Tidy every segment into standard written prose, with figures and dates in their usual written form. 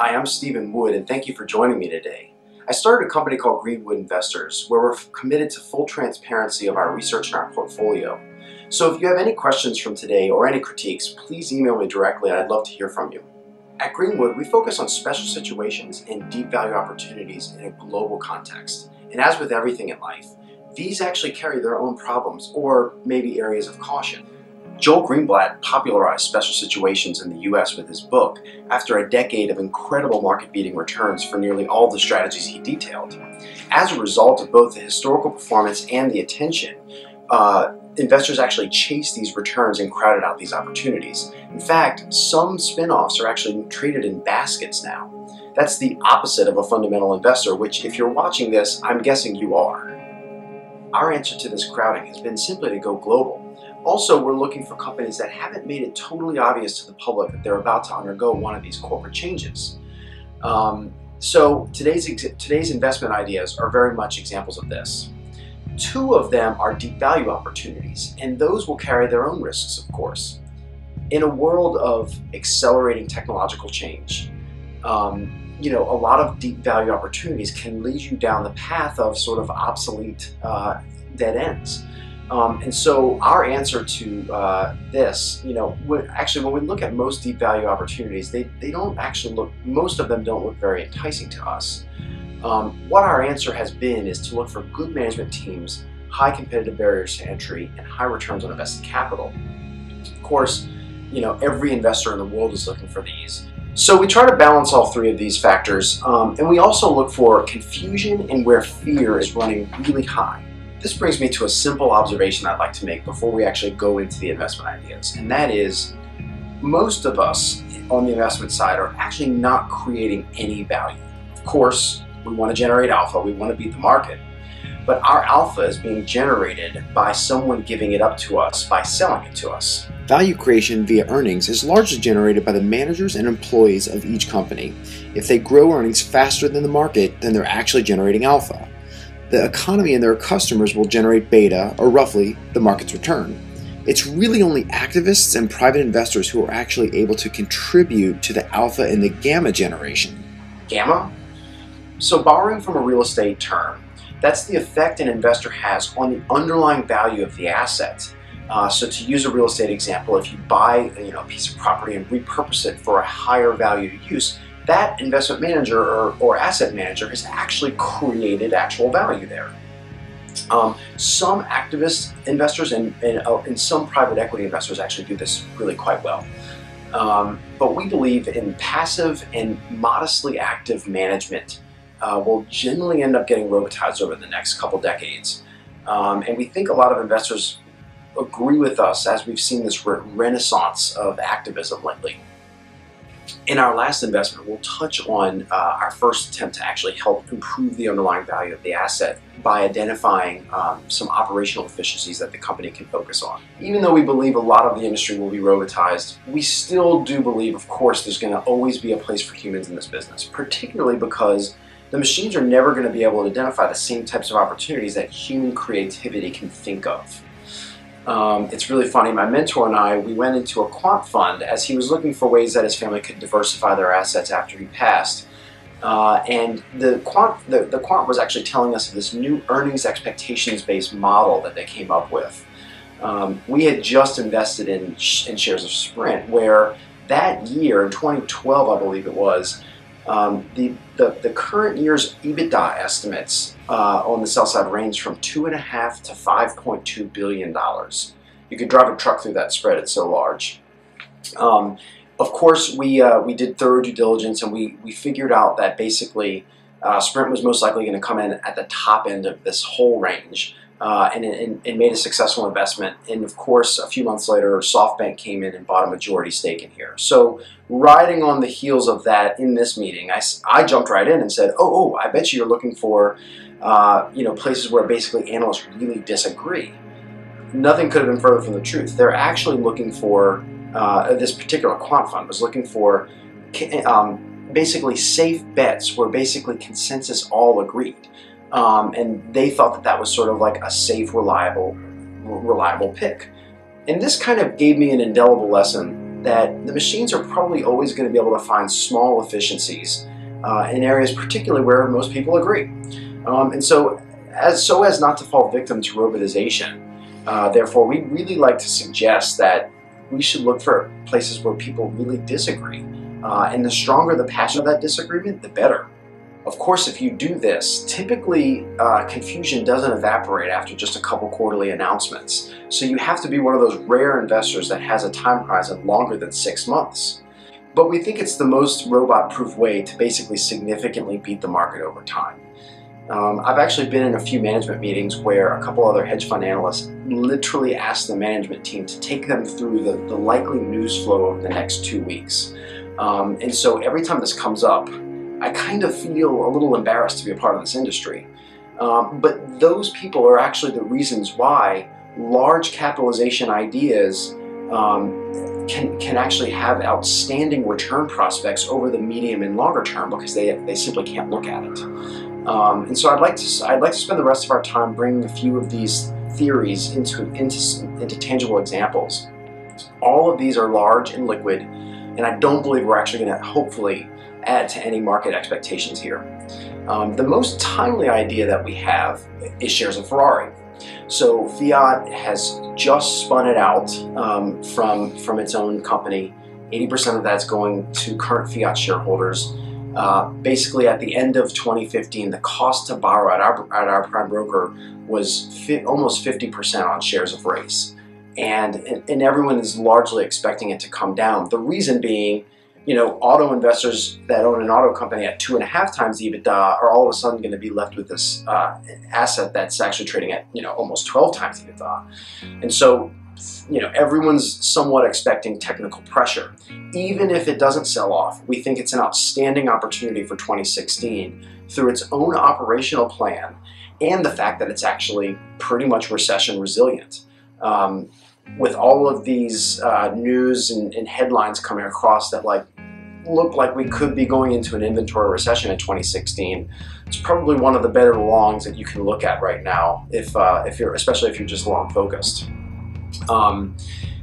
Hi, I'm Stephen Wood, and thank you for joining me today. I started a company called Greenwood Investors, where we're committed to full transparency of our research and our portfolio. So if you have any questions from today or any critiques, please email me directly and I'd love to hear from you. At Greenwood, we focus on special situations and deep value opportunities in a global context. And as with everything in life, these actually carry their own problems or maybe areas of caution. Joel Greenblatt popularized special situations in the US with his book after a decade of incredible market-beating returns for nearly all the strategies he detailed. As a result of both the historical performance and the attention, investors actually chased these returns and crowded out these opportunities. In fact, some spin-offs are actually traded in baskets now. That's the opposite of a fundamental investor, which if you're watching this, I'm guessing you are. Our answer to this crowding has been simply to go global. Also, we're looking for companies that haven't made it totally obvious to the public that they're about to undergo one of these corporate changes. So today's investment ideas are very much examples of this. Two of them are deep value opportunities, and those will carry their own risks, of course. In a world of accelerating technological change, a lot of deep value opportunities can lead you down the path of sort of obsolete dead ends. And so our answer to this, when we look at most deep value opportunities, they don't actually look, most of them don't look very enticing to us. What our answer has been is to look for good management teams, high competitive barriers to entry, and high returns on invested capital. Of course, every investor in the world is looking for these. So we try to balance all three of these factors, and we also look for confusion and where fear is running really high. This brings me to a simple observation I'd like to make before we actually go into the investment ideas, and that is most of us on the investment side are actually not creating any value. Of course, we want to generate alpha, we want to beat the market, but our alpha is being generated by someone giving it up to us by selling it to us. Value creation via earnings is largely generated by the managers and employees of each company. If they grow earnings faster than the market, then they're actually generating alpha. The economy and their customers will generate beta, or roughly the market's return. It's really only activists and private investors who are actually able to contribute to the alpha and the gamma generation. Gamma? So borrowing from a real estate term, that's the effect an investor has on the underlying value of the asset. So to use a real estate example, if you buy a piece of property and repurpose it for a higher value use, that investment manager or asset manager has actually created actual value there. Some activist investors and some private equity investors actually do this really quite well. But we believe in passive and modestly active management will generally end up getting robotized over the next couple decades. And we think a lot of investors agree with us as we've seen this renaissance of activism lately. In our last investment, we'll touch on our first attempt to actually help improve the underlying value of the asset by identifying some operational efficiencies that the company can focus on. Even though we believe a lot of the industry will be robotized, we still do believe, of course, there's going to always be a place for humans in this business, particularly because the machines are never going to be able to identify the same types of opportunities that human creativity can think of. It's really funny, my mentor and I, we went into a quant fund as he was looking for ways that his family could diversify their assets after he passed. And the quant was actually telling us of this new earnings expectations-based model that they came up with. We had just invested in shares of Sprint, where that year, in 2012 I believe it was, the current year's EBITDA estimates on the sell side range from $2.5 to $5.2 billion. You could drive a truck through that spread, it's so large. Of course, we did thorough due diligence, and we figured out that basically Sprint was most likely going to come in at the top end of this whole range. And made a successful investment. And of course, a few months later, SoftBank came in and bought a majority stake in here. So riding on the heels of that in this meeting, I jumped right in and said, oh, I bet you're looking for places where basically analysts really disagree. Nothing could have been further from the truth. They're actually looking for, this particular quant fund was looking for basically safe bets where basically consensus all agreed. And they thought that that was sort of like a safe, reliable pick. And this kind of gave me an indelible lesson that the machines are probably always going to be able to find small efficiencies in areas particularly where most people agree. And so as not to fall victim to robotization, therefore we really like to suggest that we should look for places where people really disagree. And the stronger the passion of that disagreement, the better. Of course, if you do this, typically confusion doesn't evaporate after just a couple quarterly announcements. So you have to be one of those rare investors that has a time horizon longer than 6 months. But we think it's the most robot-proof way to basically significantly beat the market over time. I've actually been in a few management meetings where a couple other hedge fund analysts literally asked the management team to take them through the likely news flow over the next 2 weeks. And so every time this comes up, I kind of feel a little embarrassed to be a part of this industry. But those people are actually the reasons why large capitalization ideas can actually have outstanding return prospects over the medium and longer term because they simply can't look at it. And so I'd like to spend the rest of our time bringing a few of these theories into tangible examples. All of these are large and liquid, and I don't believe we're actually going to hopefully add to any market expectations here. The most timely idea that we have is shares of Ferrari. So Fiat has just spun it out from its own company. 80% of that's going to current Fiat shareholders. Basically, at the end of 2015, the cost to borrow at our prime broker was almost 50% on shares of race. And everyone is largely expecting it to come down. The reason being, auto investors that own an auto company at 2.5 times EBITDA are all of a sudden going to be left with this asset that's actually trading at almost 12 times EBITDA. And so everyone's somewhat expecting technical pressure. Even if it doesn't sell off, we think it's an outstanding opportunity for 2016 through its own operational plan and the fact that it's actually pretty much recession resilient. With all of these news and headlines coming across that look like we could be going into an inventory recession in 2016, it's probably one of the better longs that you can look at right now, especially if you're just long focused.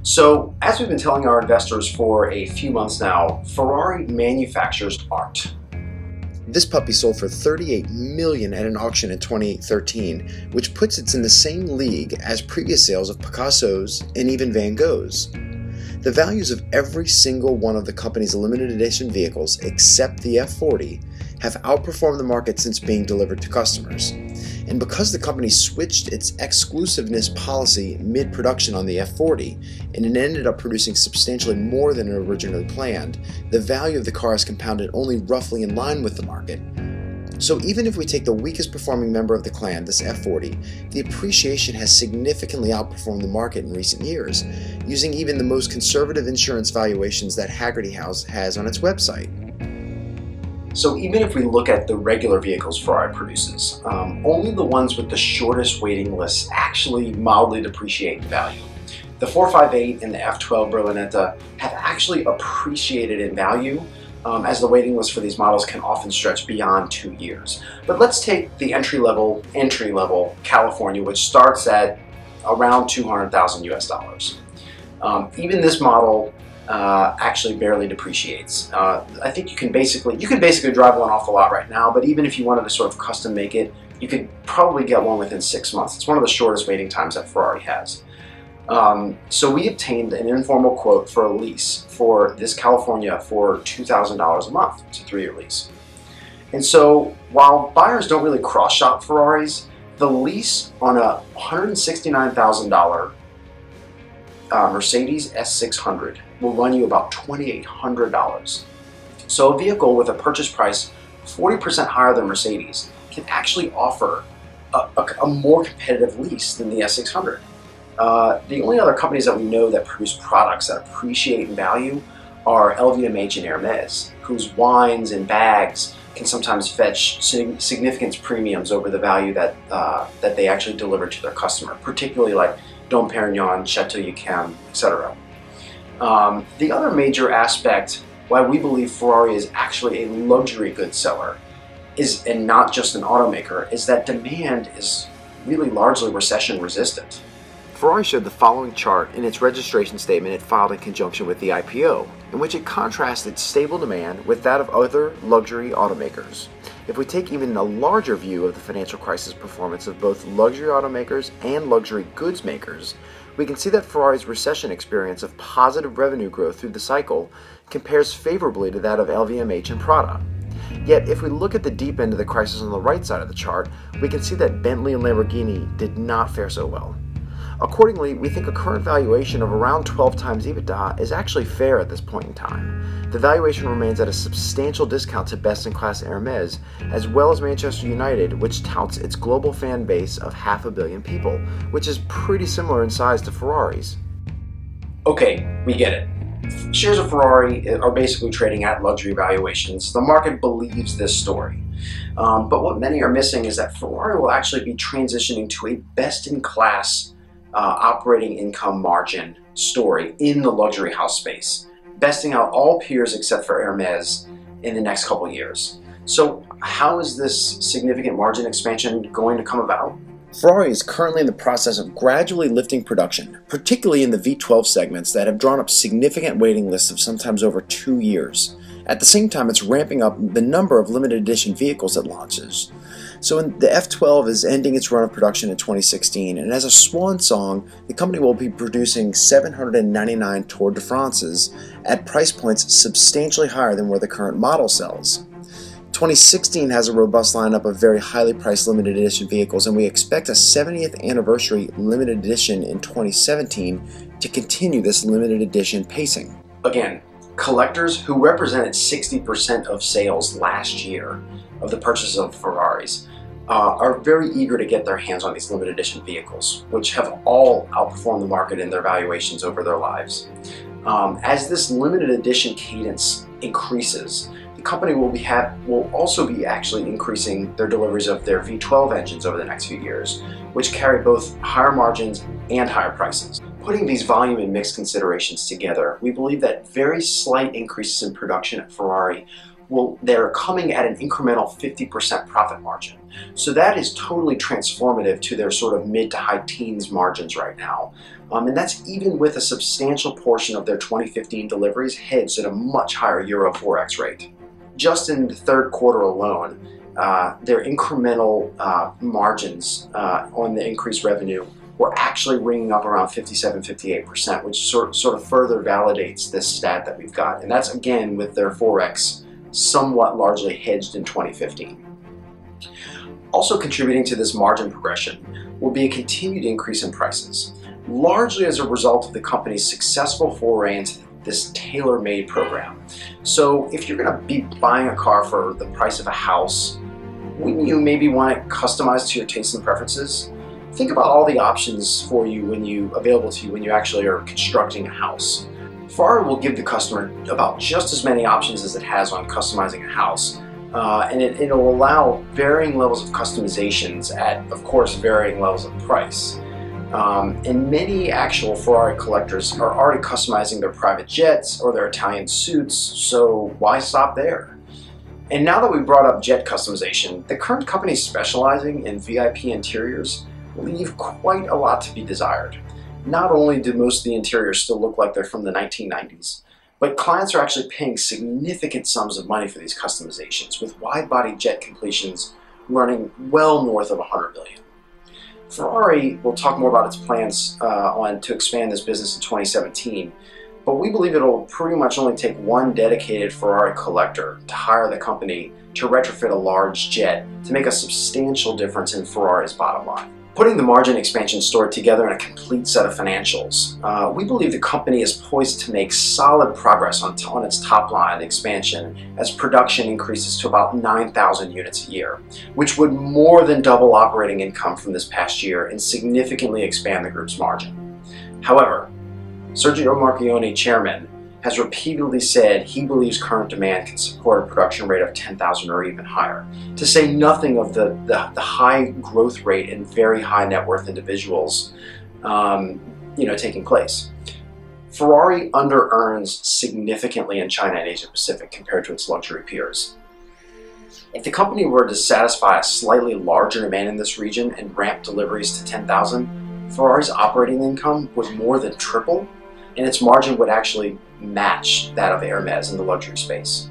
So as we've been telling our investors for a few months now, Ferrari manufactures art. This puppy sold for $38 million at an auction in 2013, which puts it in the same league as previous sales of Picasso's and even Van Gogh's. The values of every single one of the company's limited edition vehicles, except the F40, have outperformed the market since being delivered to customers. And because the company switched its exclusiveness policy mid-production on the F40, and it ended up producing substantially more than it originally planned, the value of the car has compounded only roughly in line with the market. So even if we take the weakest performing member of the clan, this F40, the appreciation has significantly outperformed the market in recent years, using even the most conservative insurance valuations that Hagerty House has on its website. So even if we look at the regular vehicles Ferrari produces, only the ones with the shortest waiting lists actually mildly depreciate in value. The 458 and the F12 Berlinetta have actually appreciated in value, as the waiting list for these models can often stretch beyond 2 years. But let's take the entry-level California, which starts at around $200,000 US. Even this model actually barely depreciates. I think you can basically drive one off the lot right now, but even if you wanted to sort of custom make it, you could probably get one within 6 months. It's one of the shortest waiting times that Ferrari has. So we obtained an informal quote for a lease for this California for $2,000 a month. It's a 3-year lease. And so while buyers don't really cross-shop Ferraris, the lease on a $169,000 Mercedes S600 will run you about $2,800. So a vehicle with a purchase price 40% higher than Mercedes can actually offer a more competitive lease than the S600. The only other companies that we know that produce products that appreciate in value are LVMH and Hermes, whose wines and bags can sometimes fetch significant premiums over the value that they actually deliver to their customer, particularly like Dom Perignon, Chateau Yquem, etc. The other major aspect why we believe Ferrari is actually a luxury goods seller and not just an automaker is that demand is really largely recession resistant. Ferrari showed the following chart in its registration statement it filed in conjunction with the IPO, in which it contrasted stable demand with that of other luxury automakers. If we take even a larger view of the financial crisis performance of both luxury automakers and luxury goods makers, we can see that Ferrari's recession experience of positive revenue growth through the cycle compares favorably to that of LVMH and Prada. Yet, if we look at the deep end of the crisis on the right side of the chart, we can see that Bentley and Lamborghini did not fare so well. Accordingly, we think a current valuation of around 12 times EBITDA is actually fair at this point in time. The valuation remains at a substantial discount to best-in-class Hermes, as well as Manchester United, which touts its global fan base of 500 million people, which is pretty similar in size to Ferrari's. Okay, we get it. Shares of Ferrari are basically trading at luxury valuations. The market believes this story. But what many are missing is that Ferrari will actually be transitioning to a best-in-class operating income margin story in the luxury house space, besting out all peers except for Hermes in the next couple of years. So how is this significant margin expansion going to come about? Ferrari is currently in the process of gradually lifting production, particularly in the V12 segments that have drawn up significant waiting lists of sometimes over 2 years. At the same time, it's ramping up the number of limited edition vehicles it launches. So the F12 is ending its run of production in 2016, and as a swan song, the company will be producing 799 Tour de France's at price points substantially higher than where the current model sells. 2016 has a robust lineup of very highly priced limited edition vehicles, and we expect a 70th anniversary limited edition in 2017 to continue this limited edition pacing. Again, collectors who represented 60% of sales last year of the purchase of Ferraris are very eager to get their hands on these limited edition vehicles, which have all outperformed the market in their valuations over their lives. As this limited edition cadence increases, the company will also be actually increasing their deliveries of their V12 engines over the next few years, which carry both higher margins and higher prices. Putting these volume and mix considerations together, we believe that very slight increases in production at Ferrari they're coming at an incremental 50% profit margin. So that is totally transformative to their sort of mid to high teens margins right now. And that's even with a substantial portion of their 2015 deliveries hedged at a much higher Euro 4X rate. Just in the third quarter alone, their incremental margins on the increased revenue were actually ringing up around 57–58%, which sort of further validates this stat that we've got. And that's again with their 4X somewhat largely hedged in 2015. Also contributing to this margin progression will be a continued increase in prices, largely as a result of the company's successful foray into this tailor-made program. So if you're going to be buying a car for the price of a house, wouldn't you maybe want it customized to your tastes and preferences? Think about all the options for you available to you when you actually are constructing a house. Ferrari will give the customer about just as many options as it has on customizing a house, and it'll allow varying levels of customizations at, of course, varying levels of price. And many actual Ferrari collectors are already customizing their private jets or their Italian suits, so why stop there? And now that we've brought up jet customization, the current companies specializing in VIP interiors leave quite a lot to be desired. Not only do most of the interiors still look like they're from the 1990s, but clients are actually paying significant sums of money for these customizations, with wide-body jet completions running well north of $100 million. Ferrari will talk more about its plans to expand this business in 2017, but we believe it'll pretty much only take one dedicated Ferrari collector to hire the company to retrofit a large jet to make a substantial difference in Ferrari's bottom line. Putting the margin expansion story together in a complete set of financials, we believe the company is poised to make solid progress on its top line expansion as production increases to about 9,000 units a year, which would more than double operating income from this past year and significantly expand the group's margin. However, Sergio Marchionne, chairman, has repeatedly said he believes current demand can support a production rate of 10,000 or even higher, to say nothing of the high growth rate in very high net worth individuals taking place. Ferrari under-earns significantly in China and Asia Pacific compared to its luxury peers. If the company were to satisfy a slightly larger demand in this region and ramp deliveries to 10,000, Ferrari's operating income would more than triple, and its margin would actually match that of Hermes in the luxury space.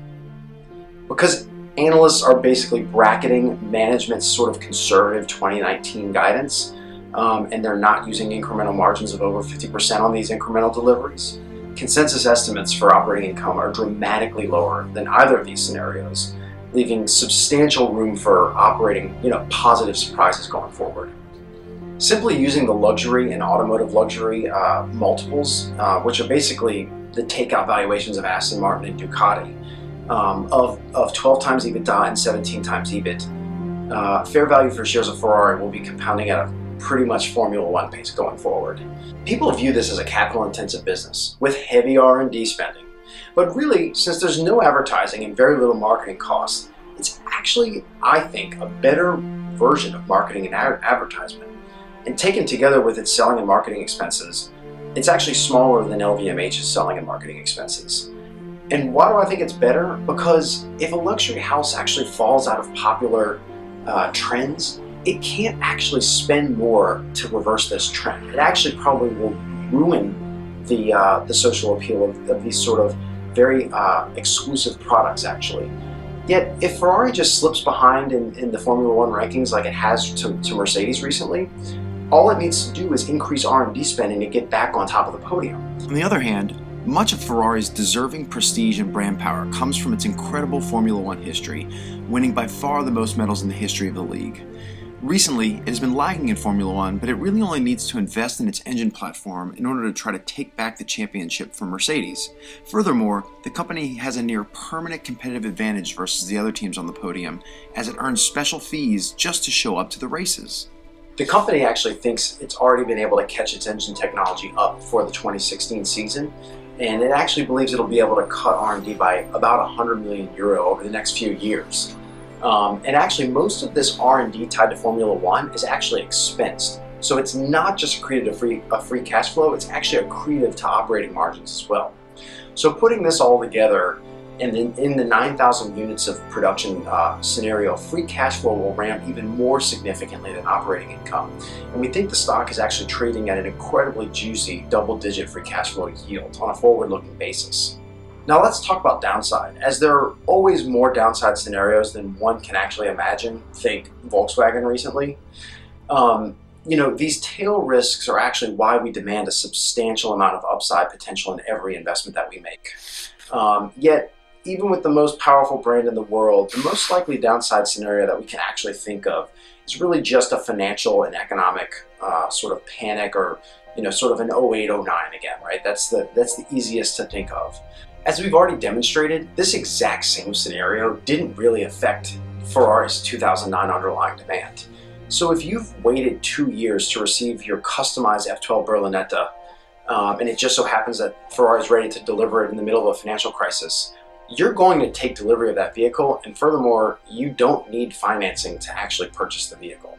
Because analysts are basically bracketing management's sort of conservative 2019 guidance, and they're not using incremental margins of over 50% on these incremental deliveries, consensus estimates for operating income are dramatically lower than either of these scenarios, leaving substantial room for operating, positive surprises going forward. Simply using the luxury and automotive luxury multiples, which are basically the takeout valuations of Aston Martin and Ducati, of 12 times EBITDA and 17 times EBIT, fair value for shares of Ferrari will be compounding at a pretty much Formula One pace going forward. People view this as a capital-intensive business with heavy R&D spending, but really, since there's no advertising and very little marketing costs, it's actually, I think, a better version of marketing and advertisement. And taken together with its selling and marketing expenses, it's actually smaller than LVMH's selling and marketing expenses. And why do I think it's better? Because if a luxury house actually falls out of popular trends, it can't actually spend more to reverse this trend. It actually probably will ruin the social appeal of these sort of very exclusive products, actually. Yet, if Ferrari just slips behind in the Formula One rankings like it has to Mercedes recently, all it needs to do is increase R&D spending to get back on top of the podium. On the other hand, much of Ferrari's deserving prestige and brand power comes from its incredible Formula One history, winning by far the most medals in the history of the league. Recently, it has been lagging in Formula One, but it really only needs to invest in its engine platform in order to try to take back the championship from Mercedes. Furthermore, the company has a near permanent competitive advantage versus the other teams on the podium, as it earns special fees just to show up to the races. The company actually thinks it's already been able to catch its engine technology up for the 2016 season, and it actually believes it'll be able to cut R&D by about 100 million euro over the next few years. And actually, most of this R&D tied to Formula One is actually expensed. So it's not just accretive to free cash flow, it's actually accretive to operating margins as well. So putting this all together, and in the 9,000 units of production scenario, free cash flow will ramp even more significantly than operating income. And we think the stock is actually trading at an incredibly juicy double-digit free cash flow yield on a forward-looking basis. Now let's talk about downside, as there are always more downside scenarios than one can actually imagine. Think Volkswagen recently. These tail risks are actually why we demand a substantial amount of upside potential in every investment that we make. Yet, even with the most powerful brand in the world, the most likely downside scenario that we can actually think of is really just a financial and economic sort of panic, or sort of an 08-09 again, right? That's the easiest to think of. As we've already demonstrated, this exact same scenario didn't really affect Ferrari's 2009 underlying demand. So if you've waited 2 years to receive your customized F12 Berlinetta, and it just so happens that Ferrari is ready to deliver it in the middle of a financial crisis, you're going to take delivery of that vehicle, and furthermore, you don't need financing to actually purchase the vehicle.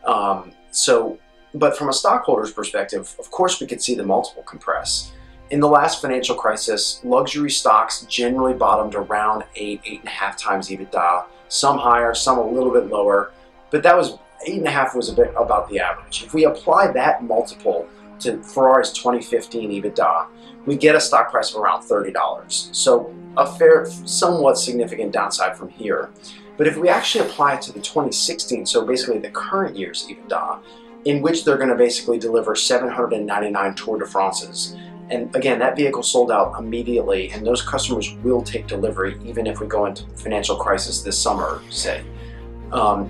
But from a stockholder's perspective, of course we could see the multiple compress. In the last financial crisis, luxury stocks generally bottomed around 8.5 times EBITDA, some higher, some a little bit lower, but that was 8.5 was a bit about the average. If we apply that multiple to Ferrari's 2015 EBITDA, we get a stock price of around $30. So a fair, somewhat significant downside from here. But if we actually apply it to the 2016, so basically the current year's EBITDA, in which they're going to basically deliver 799 Tour de France's, and again, that vehicle sold out immediately, and those customers will take delivery even if we go into financial crisis this summer, say.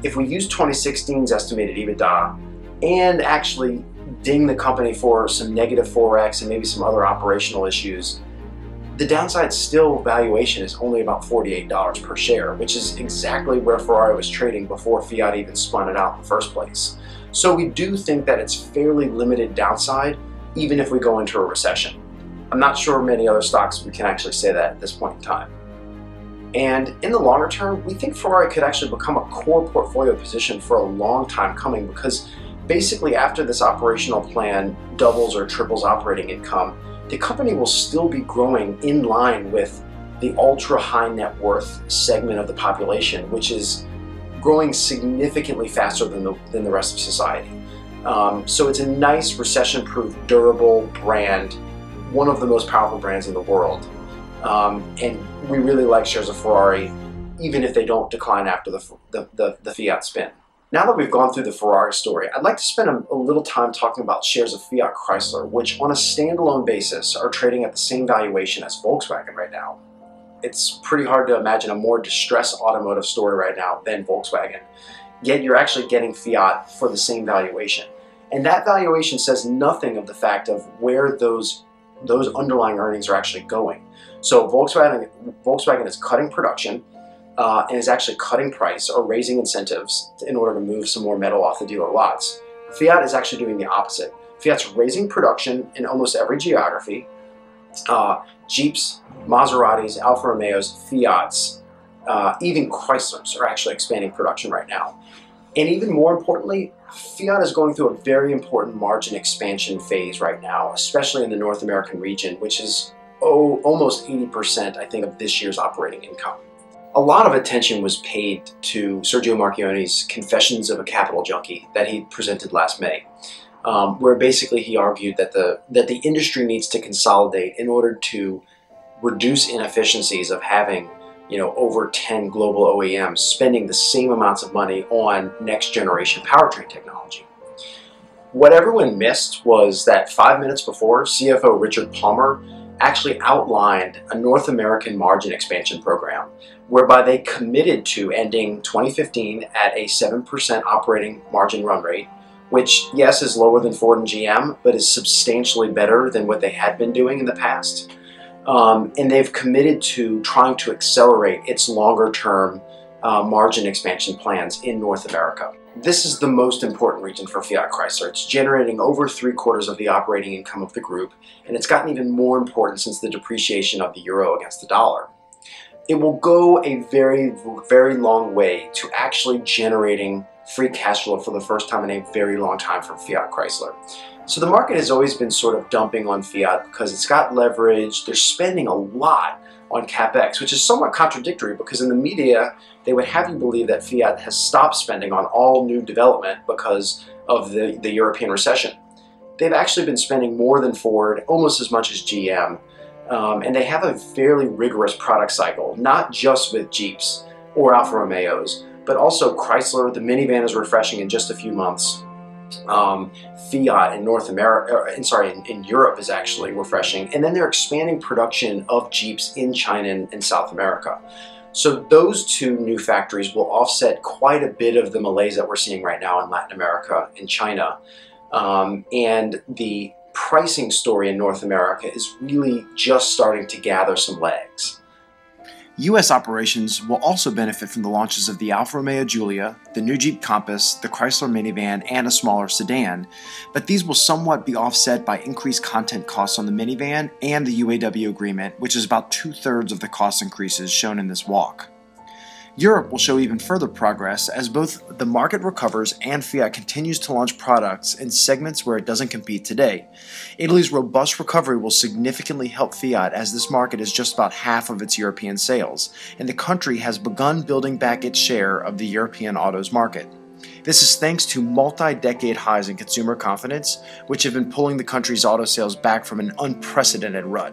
If we use 2016's estimated EBITDA and actually ding the company for some negative Forex and maybe some other operational issues, the downside still valuation is only about $48 per share, which is exactly where Ferrari was trading before Fiat even spun it out in the first place. So we do think that it's fairly limited downside, even if we go into a recession. I'm not sure many other stocks we can actually say that at this point in time. And in the longer term, we think Ferrari could actually become a core portfolio position for a long time coming, because basically after this operational plan doubles or triples operating income, the company will still be growing in line with the ultra high net worth segment of the population, which is growing significantly faster than the rest of society. So it's a nice recession-proof, durable brand, one of the most powerful brands in the world. And we really like shares of Ferrari, even if they don't decline after the Fiat spin. Now that we've gone through the Ferrari story, I'd like to spend a little time talking about shares of Fiat Chrysler, which on a standalone basis are trading at the same valuation as Volkswagen right now. It's pretty hard to imagine a more distressed automotive story right now than Volkswagen. Yet you're actually getting Fiat for the same valuation. And that valuation says nothing of the fact of where those underlying earnings are actually going. So Volkswagen is cutting production and is actually cutting price or raising incentives in order to move some more metal off the dealer lots. Fiat is actually doing the opposite. Fiat's raising production in almost every geography. Jeeps, Maseratis, Alfa Romeos, Fiats, even Chryslers are actually expanding production right now. And even more importantly, Fiat is going through a very important margin expansion phase right now, especially in the North American region, which is almost 80%, I think, of this year's operating income. A lot of attention was paid to Sergio Marchionne's Confessions of a Capital Junkie that he presented last May, where basically he argued that the industry needs to consolidate in order to reduce inefficiencies of having over 10 global OEMs spending the same amounts of money on next generation powertrain technology. What everyone missed was that 5 minutes before, CFO Richard Palmer actually outlined a North American margin expansion program whereby they committed to ending 2015 at a 7% operating margin run rate, which, yes, is lower than Ford and GM, but is substantially better than what they had been doing in the past. And they've committed to trying to accelerate its longer-term margin expansion plans in North America. This is the most important region for Fiat Chrysler. It's generating over 3/4 of the operating income of the group, and it's gotten even more important since the depreciation of the euro against the dollar. It will go a very, very long way to actually generating free cash flow for the first time in a very long time for Fiat Chrysler. So the market has always been sort of dumping on Fiat because it's got leverage. They're spending a lot on CapEx, which is somewhat contradictory because in the media, they would have you believe that Fiat has stopped spending on all new development because of the European recession. They've actually been spending more than Ford, almost as much as GM, and they have a fairly rigorous product cycle, not just with Jeeps or Alfa Romeos, but also Chrysler. The minivan is refreshing in just a few months. Fiat in North America, in Europe is actually refreshing, and then they're expanding production of Jeeps in China and South America. So those two new factories will offset quite a bit of the malaise that we're seeing right now in Latin America and China. And the pricing story in North America is really just starting to gather some legs. U.S. operations will also benefit from the launches of the Alfa Romeo Giulia, the new Jeep Compass, the Chrysler minivan, and a smaller sedan, but these will somewhat be offset by increased content costs on the minivan and the UAW agreement, which is about 2/3 of the cost increases shown in this walk. Europe will show even further progress as both the market recovers and Fiat continues to launch products in segments where it doesn't compete today. Italy's robust recovery will significantly help Fiat as this market is just about half of its European sales, and the country has begun building back its share of the European autos market. This is thanks to multi-decade highs in consumer confidence, which have been pulling the country's auto sales back from an unprecedented rut.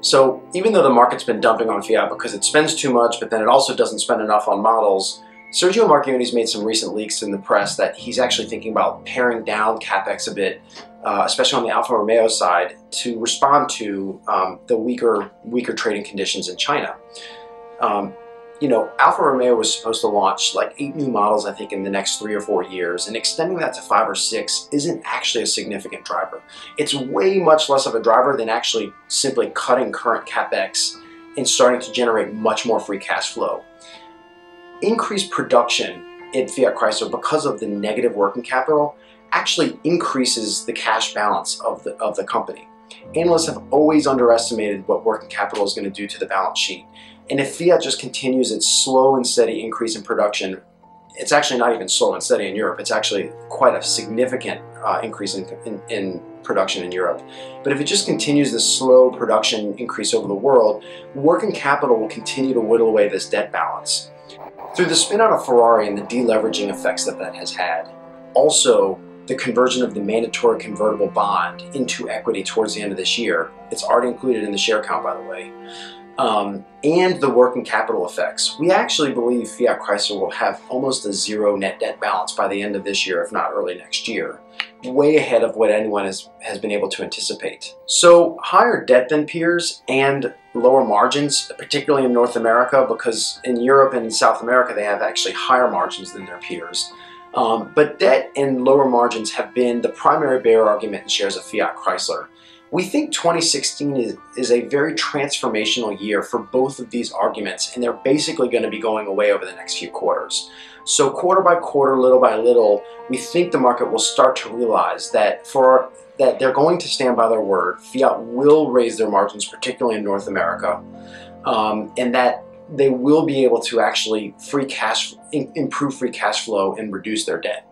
So even though the market's been dumping on Fiat because it spends too much, but then it also doesn't spend enough on models, Sergio Marchionne's made some recent leaks in the press that he's actually thinking about paring down CapEx a bit, especially on the Alfa Romeo side, to respond to the weaker trading conditions in China. Alfa Romeo was supposed to launch like 8 new models, I think, in the next 3 or 4 years, and extending that to 5 or 6 isn't actually a significant driver. It's way much less of a driver than actually simply cutting current CapEx and starting to generate much more free cash flow. Increased production in Fiat Chrysler because of the negative working capital actually increases the cash balance of the company. Analysts have always underestimated what working capital is going to do to the balance sheet. And if Fiat just continues its slow and steady increase in production, it's actually not even slow and steady in Europe. It's actually quite a significant increase in production in Europe. But if it just continues this slow production increase over the world, working capital will continue to whittle away this debt balance. Through the spin out of Ferrari and the deleveraging effects that has had, Also, the conversion of the mandatory convertible bond into equity towards the end of this year. It's already included in the share count, by the way. And the working capital effects. We actually believe Fiat Chrysler will have almost a zero net debt balance by the end of this year, if not early next year. Way ahead of what anyone has been able to anticipate. So higher debt than peers and lower margins, particularly in North America, because in Europe and South America they have actually higher margins than their peers. But debt and lower margins have been the primary bear argument in shares of Fiat Chrysler. We think 2016 is a very transformational year for both of these arguments, and they're basically going to be going away over the next few quarters. So quarter by quarter, little by little, we think the market will start to realize that they're going to stand by their word. Fiat will raise their margins, particularly in North America, and that they will be able to actually improve free cash flow and reduce their debt.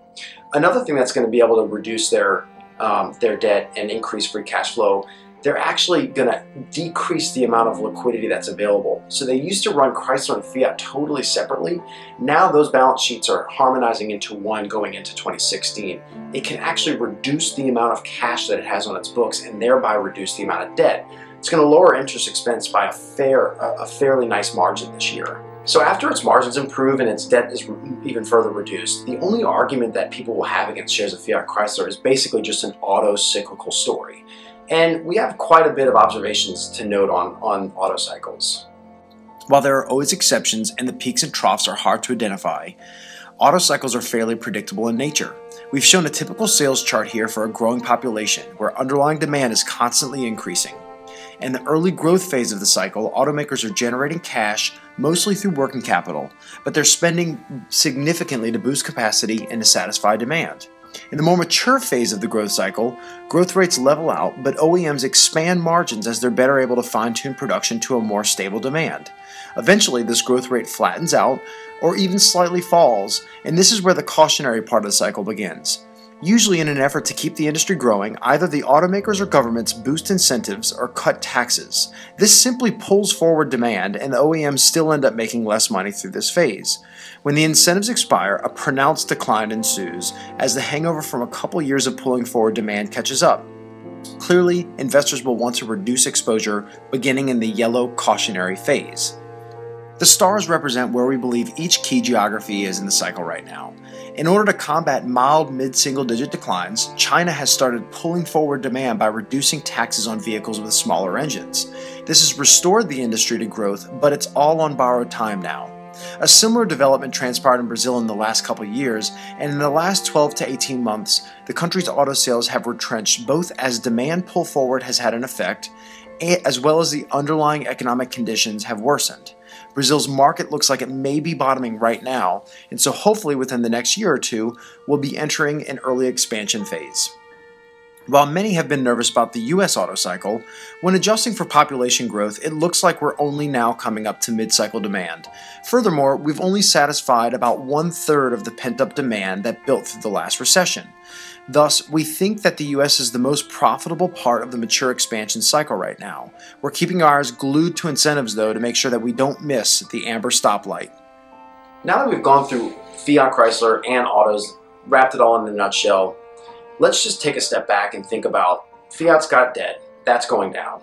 Another thing that's going to be able to reduce their debt and increase free cash flow, they're actually going to decrease the amount of liquidity that's available. So they used to run Chrysler and Fiat totally separately. Now those balance sheets are harmonizing into one going into 2016. It can actually reduce the amount of cash that it has on its books and thereby reduce the amount of debt. It's going to lower interest expense by a fairly nice margin this year. So after its margins improve and its debt is even further reduced, the only argument that people will have against shares of Fiat Chrysler is basically just an auto-cyclical story. And we have quite a bit of observations to note on auto cycles. While there are always exceptions and the peaks and troughs are hard to identify, auto cycles are fairly predictable in nature. We've shown a typical sales chart here for a growing population where underlying demand is constantly increasing. In the early growth phase of the cycle, automakers are generating cash mostly through working capital, but they're spending significantly to boost capacity and to satisfy demand. In the more mature phase of the growth cycle, growth rates level out, but OEMs expand margins as they're better able to fine-tune production to a more stable demand. Eventually, this growth rate flattens out or even slightly falls, and this is where the cautionary part of the cycle begins. Usually in an effort to keep the industry growing, either the automakers or governments boost incentives or cut taxes. This simply pulls forward demand, and the OEMs still end up making less money through this phase. When the incentives expire, a pronounced decline ensues as the hangover from a couple years of pulling forward demand catches up. Clearly, investors will want to reduce exposure beginning in the yellow cautionary phase. The stars represent where we believe each key geography is in the cycle right now. In order to combat mild mid-single-digit declines, China has started pulling forward demand by reducing taxes on vehicles with smaller engines. This has restored the industry to growth, but it's all on borrowed time now. A similar development transpired in Brazil in the last couple of years, and in the last 12 to 18 months, the country's auto sales have retrenched both as demand pull forward has had an effect, as well as the underlying economic conditions have worsened. Brazil's market looks like it may be bottoming right now, and so hopefully within the next year or two, we'll be entering an early expansion phase. While many have been nervous about the US auto cycle, when adjusting for population growth, it looks like we're only now coming up to mid-cycle demand. Furthermore, we've only satisfied about 1/3 of the pent-up demand that built through the last recession. Thus, we think that the US is the most profitable part of the mature expansion cycle right now. We're keeping our eyes glued to incentives, though, to make sure that we don't miss the amber stoplight. Now that we've gone through Fiat Chrysler and autos, wrapped it all in a nutshell, let's just take a step back and think about Fiat's got debt. That's going down.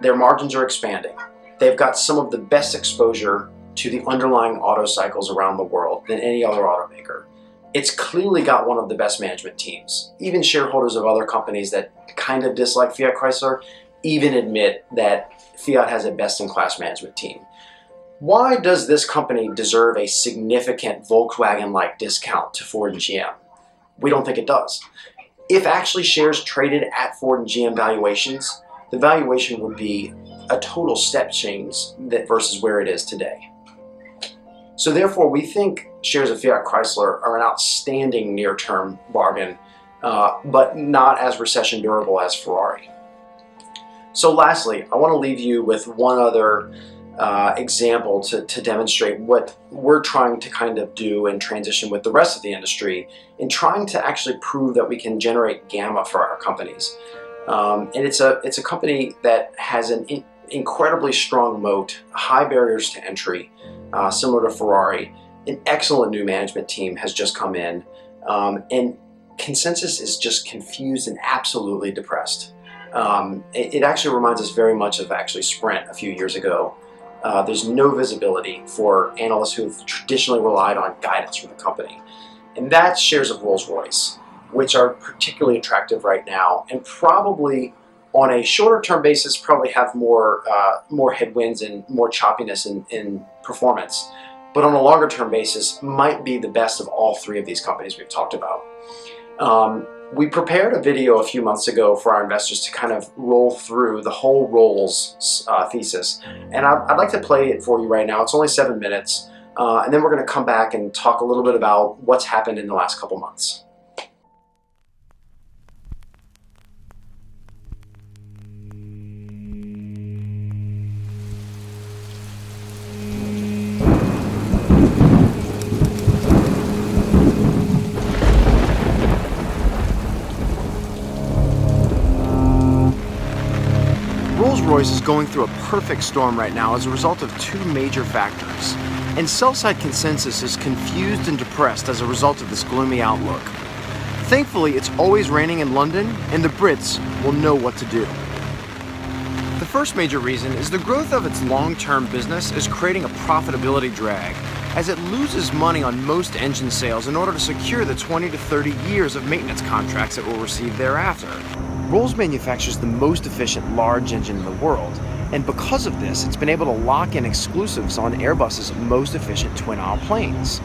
Their margins are expanding. They've got some of the best exposure to the underlying auto cycles around the world than any other automaker. It's clearly got one of the best management teams. Even shareholders of other companies that kind of dislike Fiat Chrysler even admit that Fiat has a best-in-class management team. Why does this company deserve a significant Volkswagen-like discount to Ford and GM? We don't think it does. If actually shares traded at Ford and GM valuations, the valuation would be a total step change versus where it is today. So therefore, we think shares of Fiat Chrysler are an outstanding near-term bargain, but not as recession durable as Ferrari. So lastly, I want to leave you with one other example to demonstrate what we're trying to kind of do and transition with the rest of the industry in trying to actually prove that we can generate gamma for our companies. And it's a company that has an incredibly strong moat, high barriers to entry, similar to Ferrari. An excellent new management team has just come in, and consensus is just confused and absolutely depressed. It actually reminds us very much of actually Sprint a few years ago. There's no visibility for analysts who have traditionally relied on guidance from the company. And that's shares of Rolls-Royce, which are particularly attractive right now, and probably on a shorter term basis probably have more headwinds and more choppiness in performance. But on a longer term basis might be the best of all three of these companies we've talked about. We prepared a video a few months ago for our investors to kind of roll through the whole Rolls thesis. And I'd like to play it for you right now. It's only 7 minutes. And then we're going to come back and talk a little bit about what's happened in the last couple months. Rolls-Royce is going through a perfect storm right now as a result of two major factors, and sell-side consensus is confused and depressed as a result of this gloomy outlook. Thankfully, it's always raining in London, and the Brits will know what to do. The first major reason is the growth of its long-term business is creating a profitability drag, as it loses money on most engine sales in order to secure the 20 to 30 years of maintenance contracts it will receive thereafter. Rolls manufactures the most efficient large engine in the world, and because of this, it's been able to lock in exclusives on Airbus's most efficient twin-aisle planes.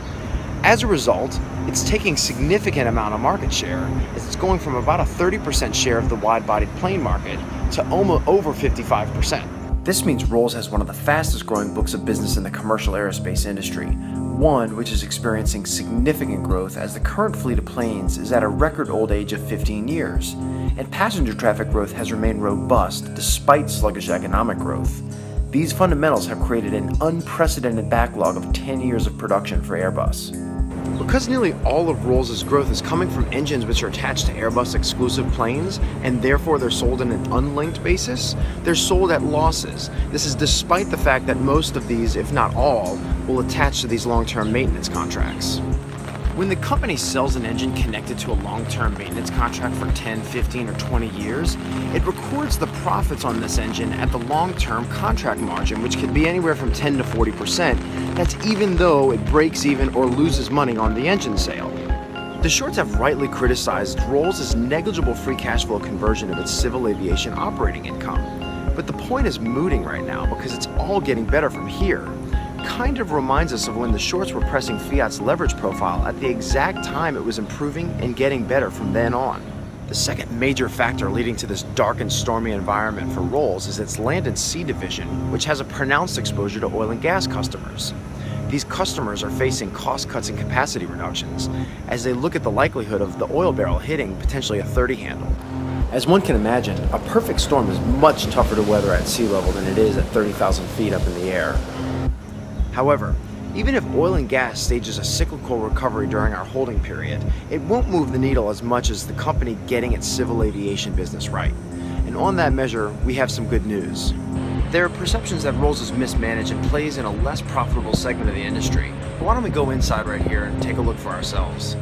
As a result, it's taking significant amount of market share, as it's going from about a 30% share of the wide-bodied plane market to almost over 55%. This means Rolls has one of the fastest growing books of business in the commercial aerospace industry, one which is experiencing significant growth as the current fleet of planes is at a record old age of 15 years, and passenger traffic growth has remained robust despite sluggish economic growth. These fundamentals have created an unprecedented backlog of 10 years of production for Airbus. Because nearly all of Rolls' growth is coming from engines which are attached to Airbus exclusive planes, and therefore they're sold on an unlinked basis, they're sold at losses. This is despite the fact that most of these, if not all, will attach to these long-term maintenance contracts. When the company sells an engine connected to a long-term maintenance contract for 10, 15, or 20 years, it records the profits on this engine at the long-term contract margin, which could be anywhere from 10 to 40%. That's even though it breaks even or loses money on the engine sale. The shorts have rightly criticized Rolls' negligible free cash flow conversion of its civil aviation operating income. But the point is mooting right now because it's all getting better from here. Kind of reminds us of when the shorts were pressing Fiat's leverage profile at the exact time it was improving and getting better from then on. The second major factor leading to this dark and stormy environment for Rolls is its Land and Sea division, which has a pronounced exposure to oil and gas customers. These customers are facing cost cuts and capacity reductions as they look at the likelihood of the oil barrel hitting potentially a 30 handle. As one can imagine, a perfect storm is much tougher to weather at sea level than it is at 30,000 feet up in the air. However, even if oil and gas stages a cyclical recovery during our holding period, it won't move the needle as much as the company getting its civil aviation business right. And on that measure, we have some good news. There are perceptions that Rolls is mismanaged and plays in a less profitable segment of the industry. But why don't we go inside right here and take a look for ourselves?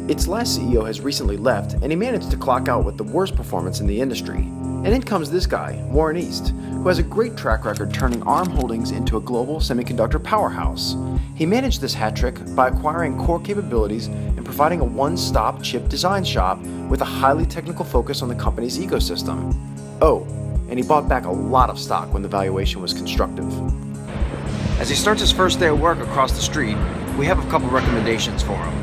Its last CEO has recently left, and he managed to clock out with the worst performance in the industry. And in comes this guy, Warren East, who has a great track record turning ARM Holdings into a global semiconductor powerhouse. He managed this hat trick by acquiring core capabilities and providing a one-stop chip design shop with a highly technical focus on the company's ecosystem. Oh, and he bought back a lot of stock when the valuation was constructive. As he starts his first day of work across the street, we have a couple recommendations for him.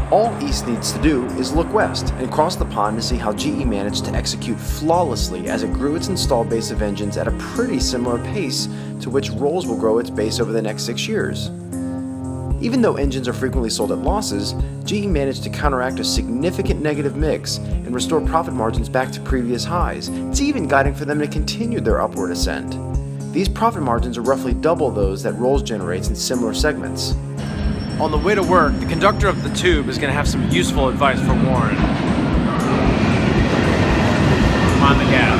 All East needs to do is look west and cross the pond to see how GE managed to execute flawlessly as it grew its installed base of engines at a pretty similar pace to which Rolls will grow its base over the next 6 years. Even though engines are frequently sold at losses, GE managed to counteract a significant negative mix and restore profit margins back to previous highs. It's even guiding for them to continue their upward ascent. These profit margins are roughly double those that Rolls generates in similar segments. On the way to work, the conductor of the tube is going to have some useful advice for Warren. Mind the gap.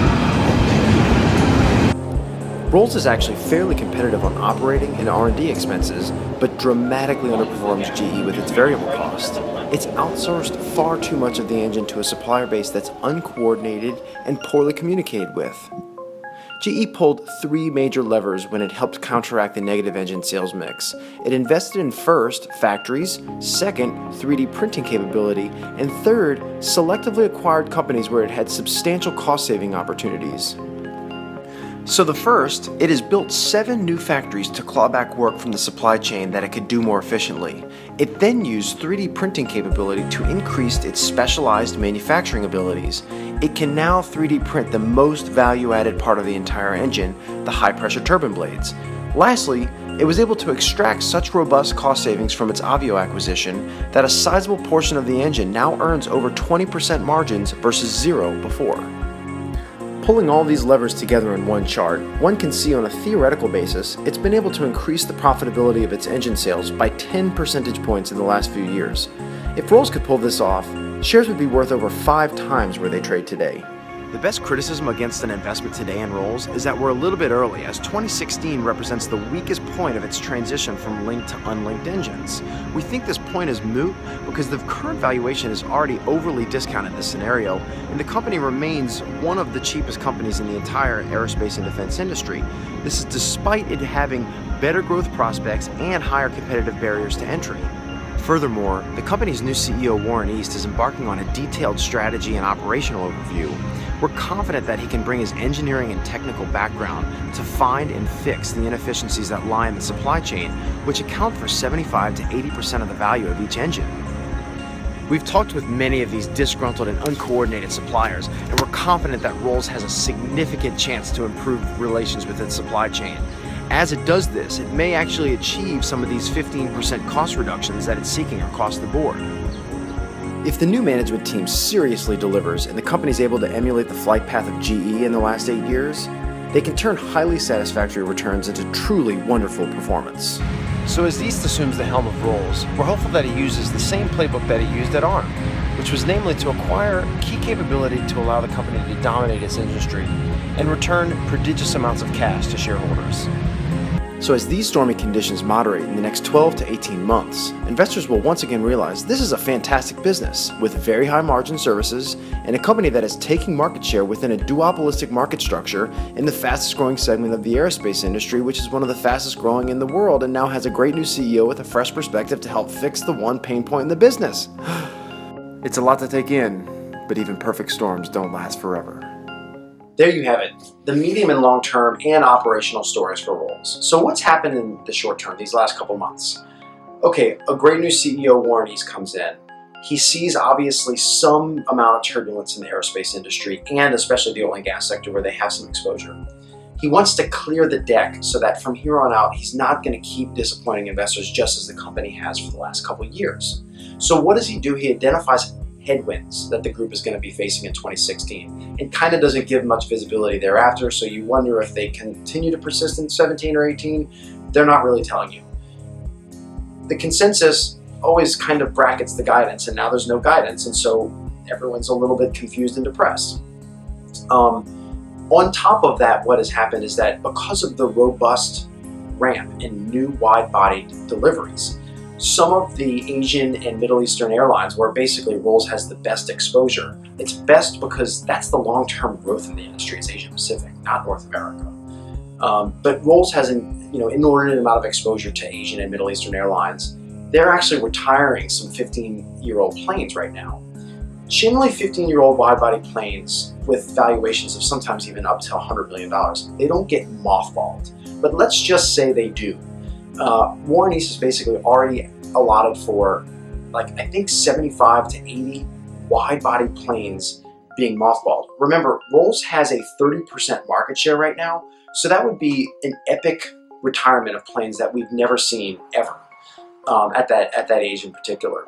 Rolls is actually fairly competitive on operating and R&D expenses, but dramatically underperforms GE with its variable cost. It's outsourced far too much of the engine to a supplier base that's uncoordinated and poorly communicated with. GE pulled three major levers when it helped counteract the negative engine sales mix. It invested in first, factories, second, 3D printing capability, and third, selectively acquired companies where it had substantial cost-saving opportunities. So the first, it has built 7 new factories to claw back work from the supply chain that it could do more efficiently. It then used 3D printing capability to increase its specialized manufacturing abilities. It can now 3D print the most value-added part of the entire engine, the high-pressure turbine blades. Lastly, it was able to extract such robust cost savings from its Avio acquisition that a sizable portion of the engine now earns over 20% margins versus 0 before. Pulling all these levers together in one chart, one can see on a theoretical basis, it's been able to increase the profitability of its engine sales by 10 percentage points in the last few years. If Rolls could pull this off, shares would be worth over 5 times where they trade today. The best criticism against an investment today in Rolls is that we're a little bit early, as 2016 represents the weakest point of its transition from linked to unlinked engines. We think this point is moot because the current valuation is already overly discounted in this scenario, and the company remains one of the cheapest companies in the entire aerospace and defense industry. This is despite it having better growth prospects and higher competitive barriers to entry. Furthermore, the company's new CEO, Warren East, is embarking on a detailed strategy and operational overview. We're confident that he can bring his engineering and technical background to find and fix the inefficiencies that lie in the supply chain, which account for 75 to 80% of the value of each engine. We've talked with many of these disgruntled and uncoordinated suppliers, and we're confident that Rolls has a significant chance to improve relations with its supply chain. As it does this, it may actually achieve some of these 15% cost reductions that it's seeking across the board. If the new management team seriously delivers and the company is able to emulate the flight path of GE in the last 8 years, they can turn highly satisfactory returns into truly wonderful performance. So as East assumes the helm of Rolls, we're hopeful that he uses the same playbook that he used at ARM, which was namely to acquire key capability to allow the company to dominate its industry and return prodigious amounts of cash to shareholders. So as these stormy conditions moderate in the next 12 to 18 months, investors will once again realize this is a fantastic business with very high margin services and a company that is taking market share within a duopolistic market structure in the fastest growing segment of the aerospace industry, which is one of the fastest growing in the world, and now has a great new CEO with a fresh perspective to help fix the one pain point in the business. It's a lot to take in, but even perfect storms don't last forever. There you have it, the medium and long-term and operational stories for Rolls. So what's happened in the short term, these last couple months? Okay, a great new CEO, Warren East, comes in. He sees obviously some amount of turbulence in the aerospace industry and especially the oil and gas sector where they have some exposure. He wants to clear the deck so that from here on out, he's not going to keep disappointing investors just as the company has for the last couple of years. So what does he do? He identifies headwinds that the group is going to be facing in 2016 and kind of doesn't give much visibility thereafter, so you wonder if they continue to persist in 17 or 18. They're not really telling you. The consensus always kind of brackets the guidance, and now there's no guidance, and so everyone's a little bit confused and depressed. On top of that, what has happened is that because of the robust ramp in new wide-body deliveries, some of the Asian and Middle Eastern airlines, where basically Rolls has the best exposure, it's best because that's the long-term growth in the industry. It's Asia Pacific, not North America. But Rolls has an inordinate amount of exposure to Asian and Middle Eastern airlines. They're actually retiring some 15-year-old planes right now. Generally 15-year-old wide-body planes with valuations of sometimes even up to $100 million, they don't get mothballed. But let's just say they do. Warren East is basically already allotted for, like, I think 75 to 80 wide-body planes being mothballed. Remember, Rolls has a 30% market share right now, so that would be an epic retirement of planes that we've never seen ever at that age in particular.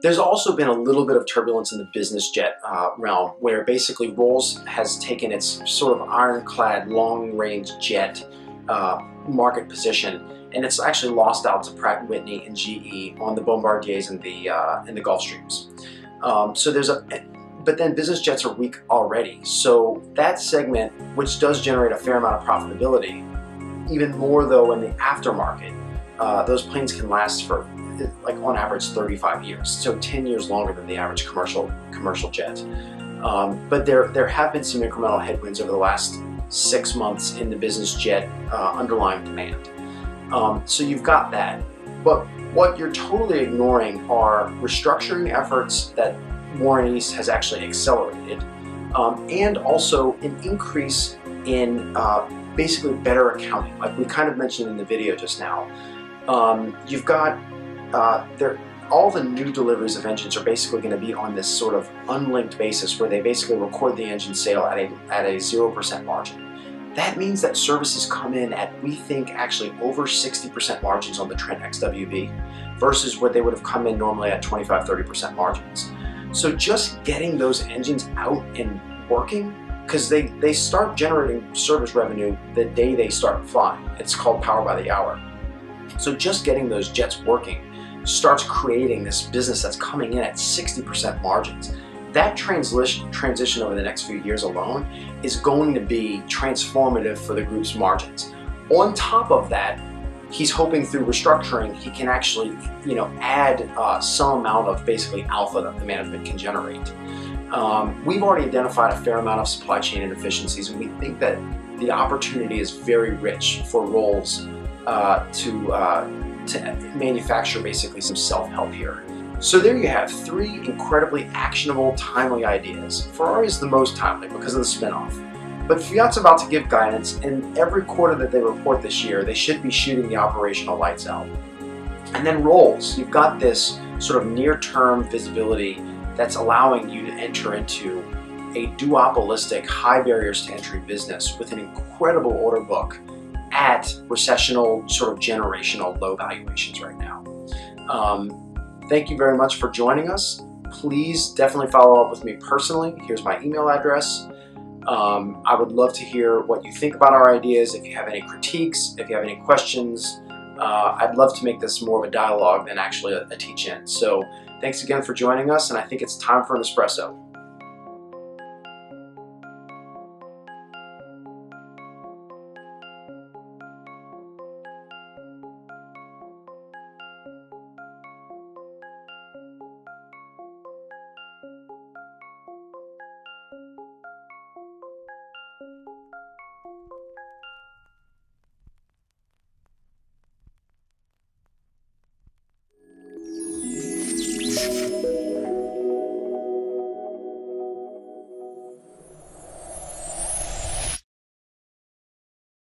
There's also been a little bit of turbulence in the business jet realm, where basically Rolls has taken its sort of ironclad long-range jet market position, and it's actually lost out to Pratt & Whitney and GE on the Bombardiers and the Gulfstreams. So there's but then business jets are weak already. So that segment, which does generate a fair amount of profitability, even more though in the aftermarket, those planes can last for like on average 35 years, so 10 years longer than the average commercial jet. But there have been some incremental headwinds over the last 6 months in the business jet underlying demand. So you've got that. But what you're totally ignoring are restructuring efforts that Warren East has actually accelerated, and also an increase in basically better accounting, like we kind of mentioned in the video just now. You've got all the new deliveries of engines are basically going to be on this sort of unlinked basis where they basically record the engine sale at a 0% margin. That means that services come in at, we think, actually over 60% margins on the Trent XWB versus what they would have come in normally at 25–30% margins. So just getting those engines out and working, because they start generating service revenue the day they start flying. It's called power by the hour. So just getting those jets working starts creating this business that's coming in at 60% margins. That transition over the next few years alone is going to be transformative for the group's margins. On top of that, he's hoping through restructuring he can actually, add some amount of basically alpha that the management can generate. We've already identified a fair amount of supply chain inefficiencies, and we think that the opportunity is very rich for Rolls to manufacture basically some self-help here. So there you have 3 incredibly actionable, timely ideas. Ferrari is the most timely because of the spin-off. But Fiat's about to give guidance, and every quarter that they report this year, they should be shooting the operational lights out. And then Rolls, you've got this sort of near-term visibility that's allowing you to enter into a duopolistic, high barriers to entry business with an incredible order book at recessional, sort of generational low valuations right now. Thank you very much for joining us. Please definitely follow up with me personally. Here's my email address. I would love to hear what you think about our ideas. If you have any critiques, if you have any questions, I'd love to make this more of a dialogue than actually a teach-in. So thanks again for joining us, and I think it's time for an espresso.